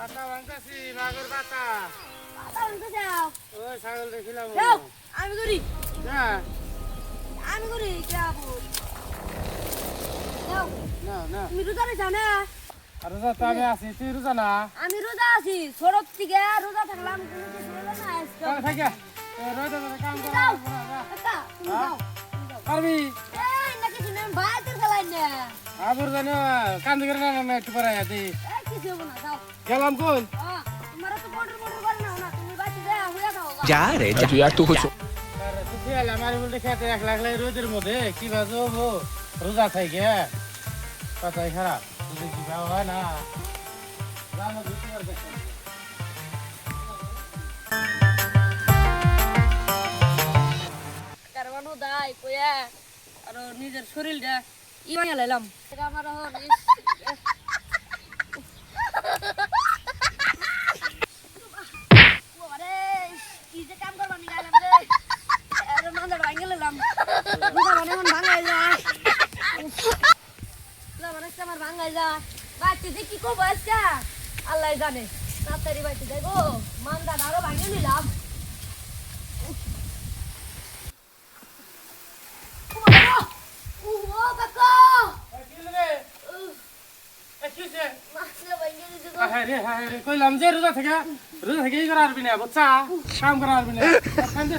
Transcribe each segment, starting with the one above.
পাতা ভাঙতাছি মাগর পাতা। পাতা ভাঙতে যাও। ওই ছাগল দেখিলাম। যাও, আমি করি। না আমি করি যাবো। যাও, না না তুমি রোজা রেখো না? আর রোজা তো আমি আছি, তুই রোজা না? আমি রোজা আছি। সরব থেকে রোজা থাকলাম কোনো কিছু হলো না আজকে। তাহলে থাকে রোজা ধরে কাম করা যাও। লাগবে না, যা। কাকা, তুমি যাও। তুমি যাও। পারবি? এই না কিছু নেই, ভাইদের খেলাই না। আবার জানো কান্দি করে না একটু পরে আছি। এই কিছু হবো না, যাও। গেলাম কোন? তোমারা তো বর্ডার করে নাও না, তুমি বাচ্চা দেয়া হয়ে যাও। যা রে যা তুই আর তো হইছো আর তুই খেয়াল আমার বলতে খেতে এক লাখ লাই রোদের মধ্যে কি বাজো রোজা থাকে কথাই খারাপ যদি কি ভাব হয় না জানো বুঝতে পারবে কারবানো দাই কইয়া আর নিজের শরীরটা ই বানিয়ে লাইলাম। এটা আমার এখন ওরে কি যে কাম করবা নি গেলাম রে। আরে মাথাটা ভাঙে লাইলাম। রোজা মানে এখন ভাঙাই যায়। রোজা মানে আমার ভাঙাই যায়। বাচ্চা যে কি করবো আজকে আল্লাহ জানে। তাড়াতাড়ি বাচ্চা যাই গো, মান্দাটা আরো ভাঙে নিলাম। ও কাকা হ্যাঁ রে কইলাম যে রোজা থেকে ই করা পারবি না বুঝছা কাম করা পারবি না ঠান্ডে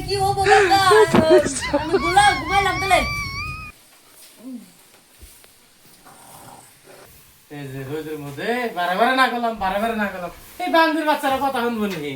কি হবো কাকা আমি ঘুমাইলাম তাহলে এই যে রোদের মধ্যে বারে বারে না করলাম এই বান্দির বাচ্চারা কথা শুনবো নি